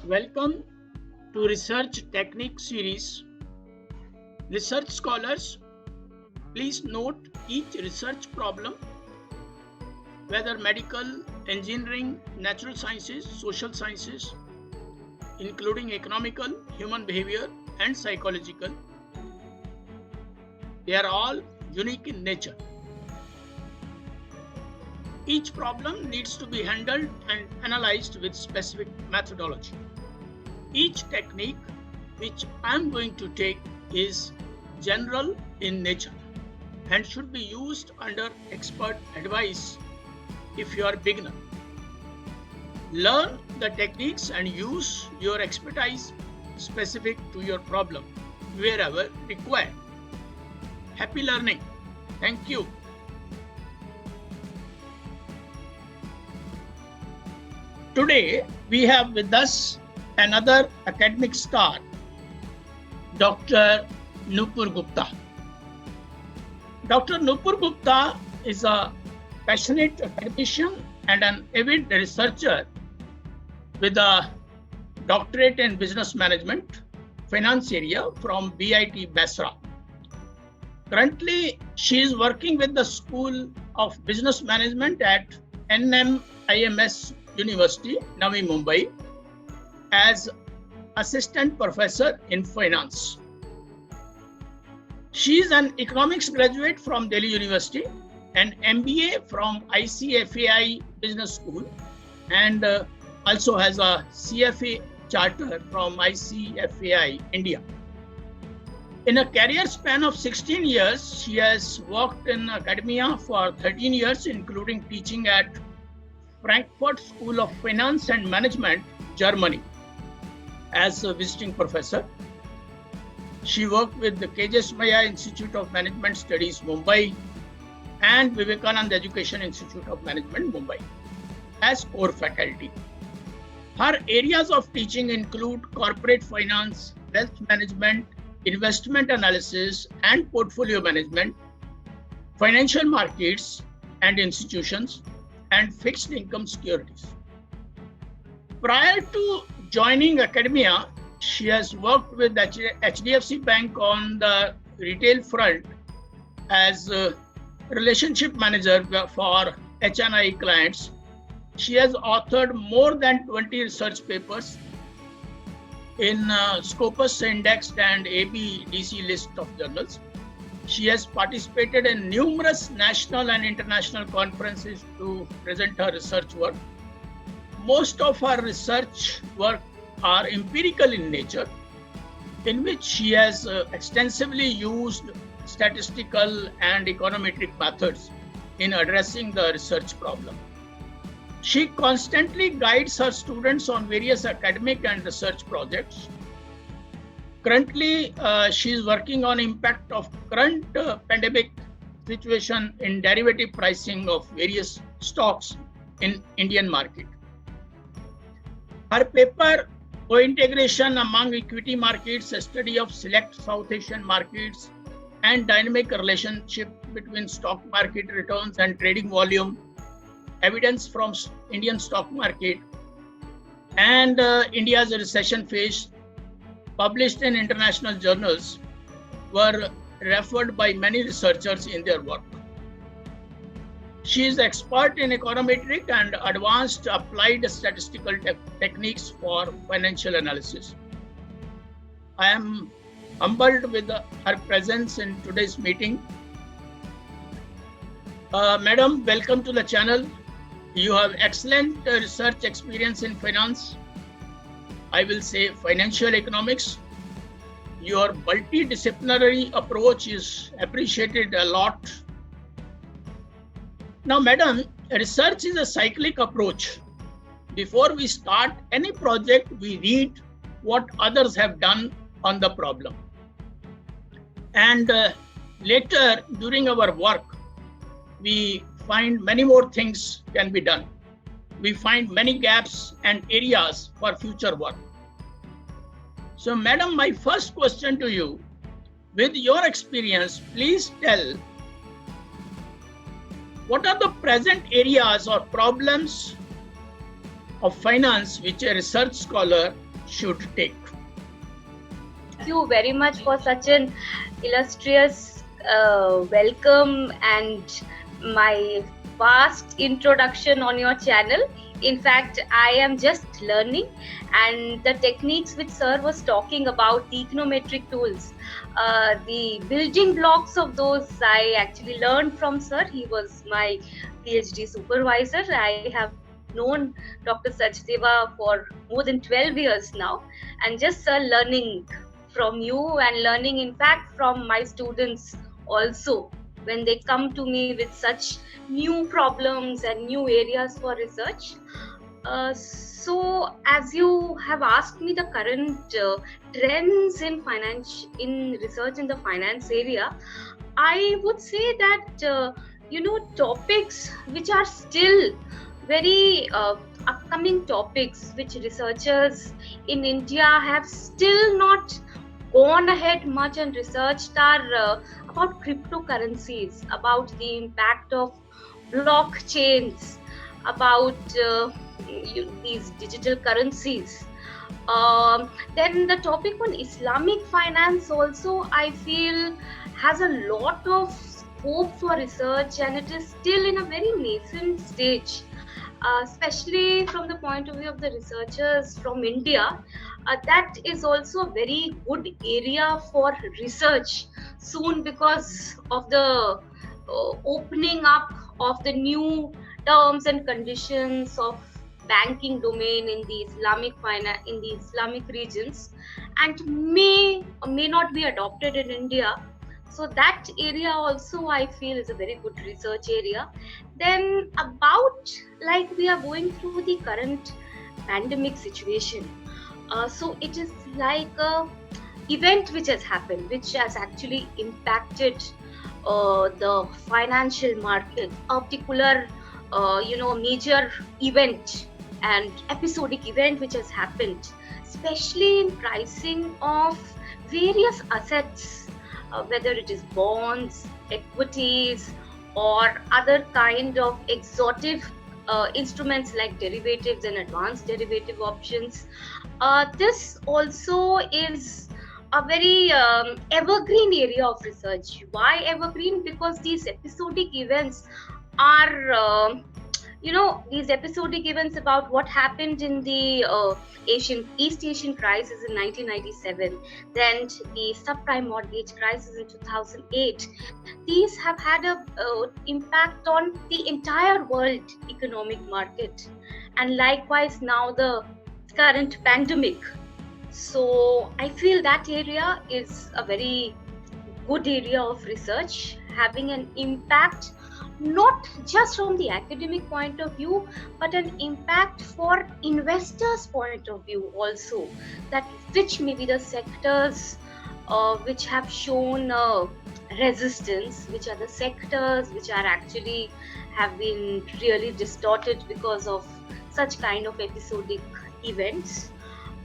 Welcome to Research Technique series. Research scholars, please note each research problem, whether medical, engineering, natural sciences, social sciences, including economical, human behavior, and psychological. They are all unique in nature. Each problem needs to be handled and analyzed with specific methodology. Each technique which I am going to take is general in nature and should be used under expert advice if you are a beginner. Learn the techniques and use your expertise specific to your problem wherever required. Happy learning. Thank you. Today we have with us another academic star, Dr. Nupur Gupta. Dr. Nupur Gupta is a passionate academician and an avid researcher with a doctorate in business management, finance area from BIT Basra. Currently, she is working with the School of Business Management at NMIMS University, Navi Mumbai, as assistant professor in finance. She is an economics graduate from Delhi University, an MBA from ICFAI Business School, and also has a CFA charter from ICFAI India. In a career span of 16 years, she has worked in academia for 13 years, including teaching at Frankfurt School of Finance and Management, Germany, as a visiting professor. She worked with the KJ Maya Institute of Management Studies, Mumbai, and Vivekananda Education Institute of Management, Mumbai, as core faculty. Her areas of teaching include corporate finance, wealth management, investment analysis and portfolio management, financial markets and institutions, and fixed income securities. Prior to joining academia, she has worked with HDFC Bank on the retail front as a relationship manager for HNI clients. She has authored more than 20 research papers in Scopus indexed and ABDC list of journals. She has participated in numerous national and international conferences to present her research work. Most of her research work are empirical in nature, in which she has extensively used statistical and econometric methods in addressing the research problem. She constantly guides her students on various academic and research projects. Currently, she is working on impact of current pandemic situation in derivative pricing of various stocks in Indian market. Her paper, Co-integration among equity markets, a study of select South Asian markets and dynamic relationship between stock market returns and trading volume, evidence from Indian stock market, and India's recession phase, published in international journals, were referred by many researchers in their work. She is expert in econometric and advanced applied statistical techniques for financial analysis. I am humbled with her presence in today's meeting. Madam, welcome to the channel. You have excellent research experience in finance. I will say financial economics. Your multidisciplinary approach is appreciated a lot. Now, madam, research is a cyclic approach. Before we start any project, we read what others have done on the problem. And later, during our work, we find many more things can be done. We find many gaps and areas for future work. So, madam, my first question to you, with your experience, please tell what are the present areas or problems of finance which a research scholar should take. Thank you very much for such an illustrious welcome and my vast introduction on your channel. In fact, I am just learning, and the techniques which sir was talking about, the econometric tools, the building blocks of those, I actually learned from sir. He was my PhD supervisor. I have known Dr. Sachdeva for more than 12 years now, and just sir learning from you and learning in fact from my students also when they come to me with such new problems and new areas for research. So as you have asked me the current trends in research in the finance area, I would say that topics which are still very upcoming topics which researchers in India have still not gone ahead much and researched are about cryptocurrencies, about the impact of blockchains, about these digital currencies. Then the topic on Islamic finance also, I feel, has a lot of scope for research, and it is still in a very nascent stage, especially from the point of view of the researchers from India. That is also a very good area for research soon because of the opening up of the new terms and conditions of banking domain in the in the Islamic regions, and may or may not be adopted in India. So that area also I feel is a very good research area. Then about, like, we are going through the current pandemic situation. So it is like a event which has happened, which has actually impacted the financial market, a particular major event and episodic event which has happened, especially in pricing of various assets, whether it is bonds, equities, or other kind of exotic instruments like derivatives and advanced derivative options. This also is a very evergreen area of research. Why evergreen? Because these episodic events are these episodic events about what happened in the East Asian crisis in 1997, then the subprime mortgage crisis in 2008. These have had a impact on the entire world economic market, and likewise now the current pandemic. So I feel that area is a very good area of research, having an impact not just from the academic point of view, but an impact for investors' point of view also, that which may be the sectors which have shown resistance, which are the sectors which are actually have been really distorted because of such kind of episodic events.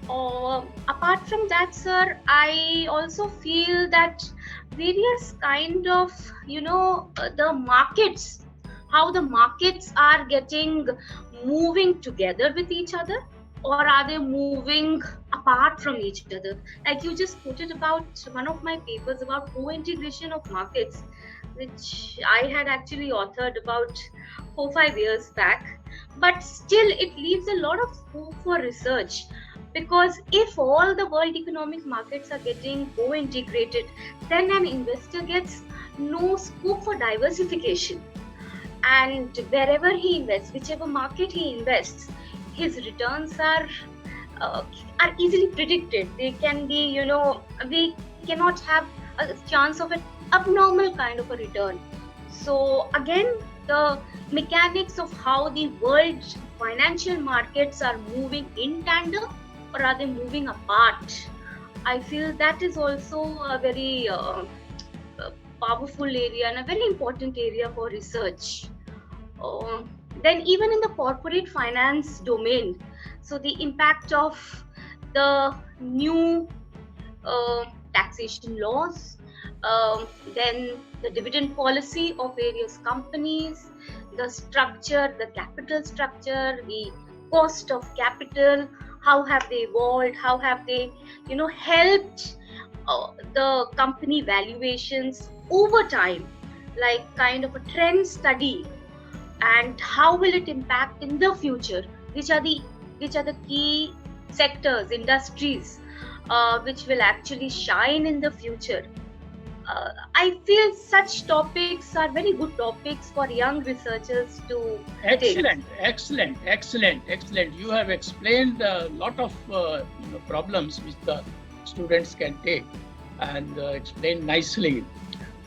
Apart from that, sir, I also feel that various kind of the markets, how the markets are getting moving together with each other, or are they moving apart from each other? Like you just quoted about one of my papers about co-integration of markets, which I had actually authored about 4-5 years back, but still it leaves a lot of scope for research. Because if all the world economic markets are getting co-integrated, then an investor gets no scope for diversification. And wherever he invests, whichever market he invests, his returns are easily predicted. They can be, we cannot have a chance of an abnormal kind of a return. So again, the mechanics of how the world financial markets are moving in tandem, or are they moving apart? I feel that is also a very powerful area and a very important area for research. Then even in the corporate finance domain, so the impact of the new taxation laws, then the dividend policy of various companies, the structure, the capital structure, the cost of capital, how have they evolved, how have they, helped the company valuations over time, like kind of a trend study, and how will it impact in the future, which are the key sectors, industries, which will actually shine in the future. I feel such topics are very good topics for young researchers to take. Excellent. You have explained a lot of problems which the students can take and explained nicely.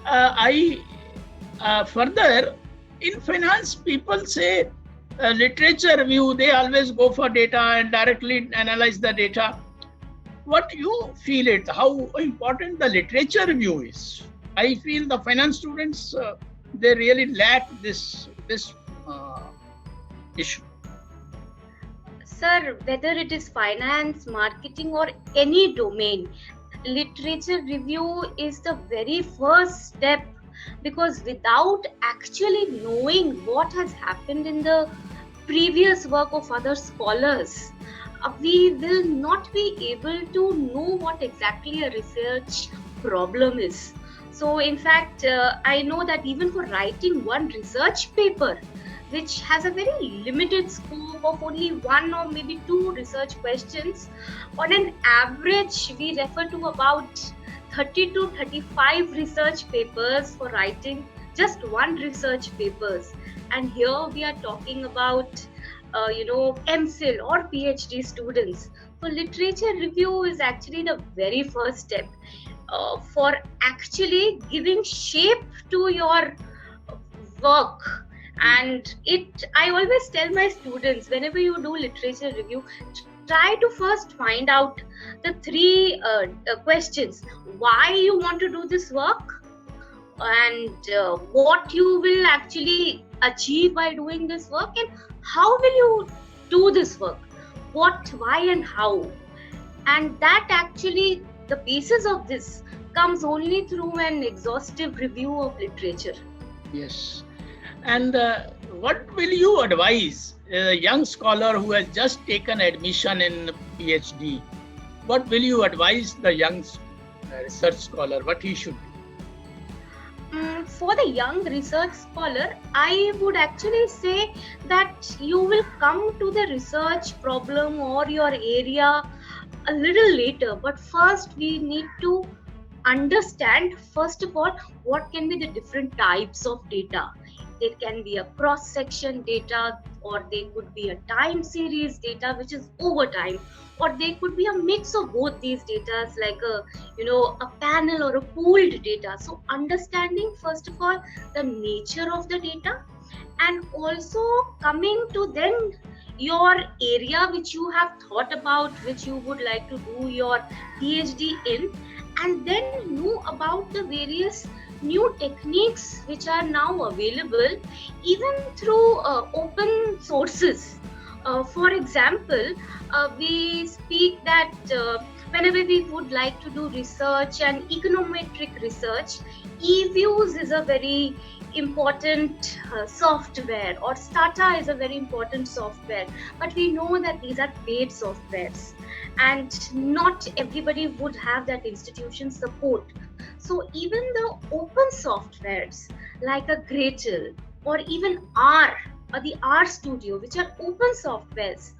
I further, in finance, people say literature review, they always go for data and directly analyze the data. What you feel it, how important the literature review is? I feel the finance students, they really lack this issue. Sir, whether it is finance, marketing, or any domain, literature review is the very first step, because without actually knowing what has happened in the previous work of other scholars, we will not be able to know what exactly a research problem is. So in fact, I know that even for writing one research paper, which has a very limited scope of only one or maybe two research questions, on an average we refer to about 30 to 35 research papers for writing just one research papers. And here we are talking about MPhil or PhD students. So literature review is actually the very first step for actually giving shape to your work. And I always tell my students, whenever you do literature review, try to first find out the three questions: why you want to do this work, and what you will actually achieve by doing this work, and how will you do this work, what, why, and how. And that actually, the basis of this comes only through an exhaustive review of literature. Yes. And what will you advise a young scholar who has just taken admission in PhD? What will you advise the young research scholar, what he should do? For the young research scholar, I would actually say that you will come to the research problem or your area a little later. But first, we need to understand, first of all, what can be the different types of data. There can be a cross-section data, or they could be a time series data, which is over time, or they could be a mix of both these data, like a panel or a pooled data. So understanding, first of all, the nature of the data, and also coming to then your area which you have thought about, which you would like to do your PhD in, and then know about the various new techniques which are now available even through open sources. For example, we speak that whenever we would like to do research and econometric research, eViews is a very important software, or Stata is a very important software. But we know that these are paid softwares, and not everybody would have that institution support. So even the open softwares like a Gradle or even R or the RStudio, which are open softwares,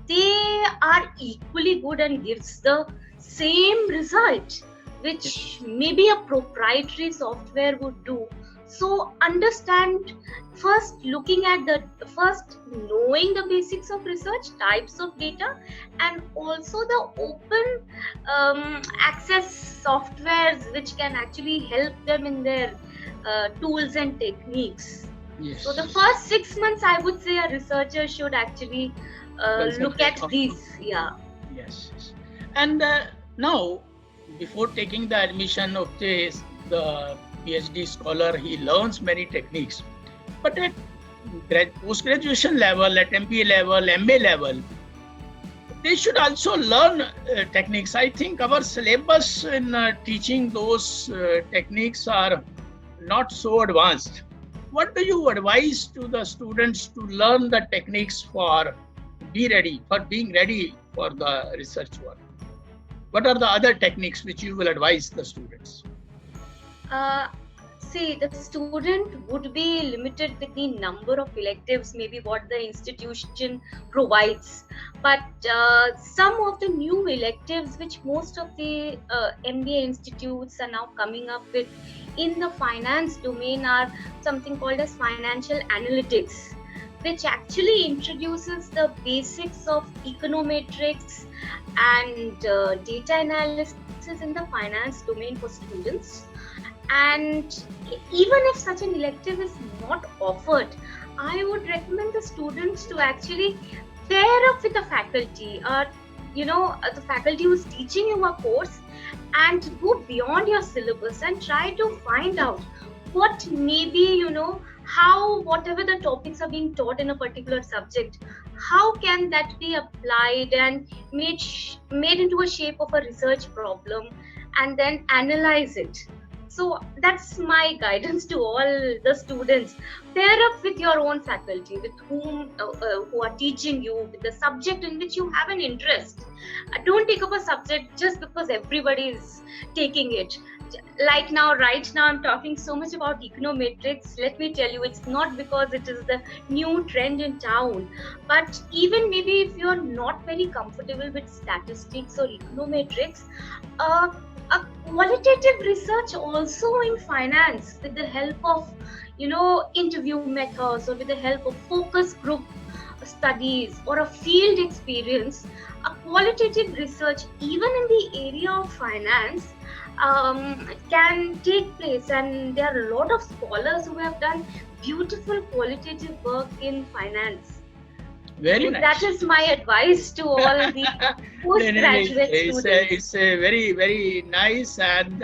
they are equally good and gives the same result which maybe a proprietary software would do. So understand, first looking at knowing the basics of research, types of data, and also the open access softwares which can actually help them in their tools and techniques. Yes. So the first 6 months, I would say a researcher should actually look at these. Yeah. Yes. And now, before taking the admission of the PhD scholar, he learns many techniques. But at post-graduation level, at MBA level, MA level, they should also learn techniques. I think our syllabus in teaching those techniques are not so advanced. What do you advise to the students to learn the techniques for being ready for the research work? What are the other techniques which you will advise the students? See, the student would be limited with the number of electives, maybe what the institution provides. But some of the new electives, which most of the MBA institutes are now coming up with in the finance domain, are something called as financial analytics, which actually introduces the basics of econometrics and data analysis in the finance domain for students. And even if such an elective is not offered, I would recommend the students to actually pair up with the faculty, the faculty who's teaching you a course, and go beyond your syllabus and try to find out what maybe, how whatever the topics are being taught in a particular subject, how can that be applied and made into a shape of a research problem, and then analyze it. So that's my guidance to all the students. Pair up with your own faculty, with whom who are teaching you, with the subject in which you have an interest. Don't take up a subject just because everybody is taking it. Right now I'm talking so much about econometrics. Let me tell you, it's not because it is the new trend in town, but even maybe if you're not very comfortable with statistics or econometrics, a qualitative research also in finance, with the help of interview methods, or with the help of focus group studies or a field experience, a qualitative research even in the area of finance can take place. And there are a lot of scholars who have done beautiful qualitative work in finance. Very nice. That is my advice to all the postgraduate students. It's a very, very nice, and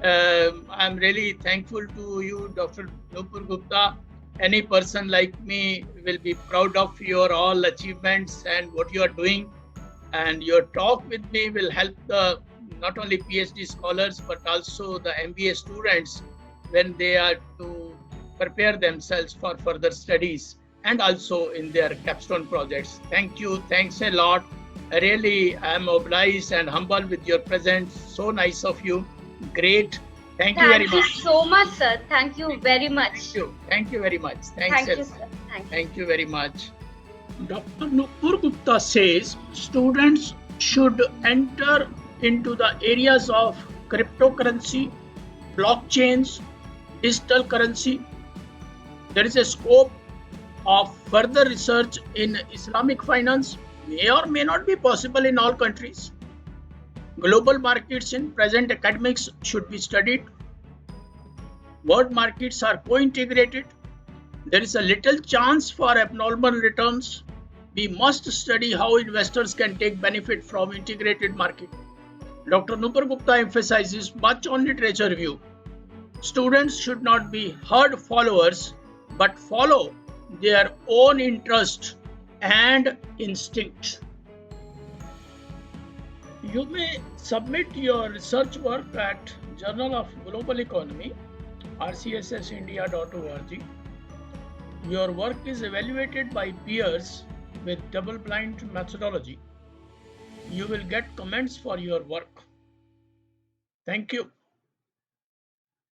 I'm really thankful to you, Dr. Nupur Gupta. Any person like me will be proud of your all achievements and what you are doing. And your talk with me will help the not only PhD scholars but also the MBA students when they are to prepare themselves for further studies, and also in their capstone projects. Thank you. Thanks a lot. Really, I am obliged and humbled with your presence. So nice of you. Great. Thank you very much. Thank you so much, sir. Thank you very much. Thank you. Thank you very much. Thanks. Thank you, sir. Thank you very much. Dr. Nupur Gupta says students should enter into the areas of cryptocurrency, blockchains, digital currency. There is a scope of further research in Islamic finance, may or may not be possible in all countries. Global markets in present academics should be studied. World markets are co-integrated. There is a little chance for abnormal returns. We must study how investors can take benefit from integrated market. Dr. Nupur Gupta emphasizes much on literature review. Students should not be herd followers, but follow their own interest and instinct. You may submit your research work at Journal of Global Economy, rcssindia.org. Your work is evaluated by peers with double-blind methodology. You will get comments for your work. Thank you.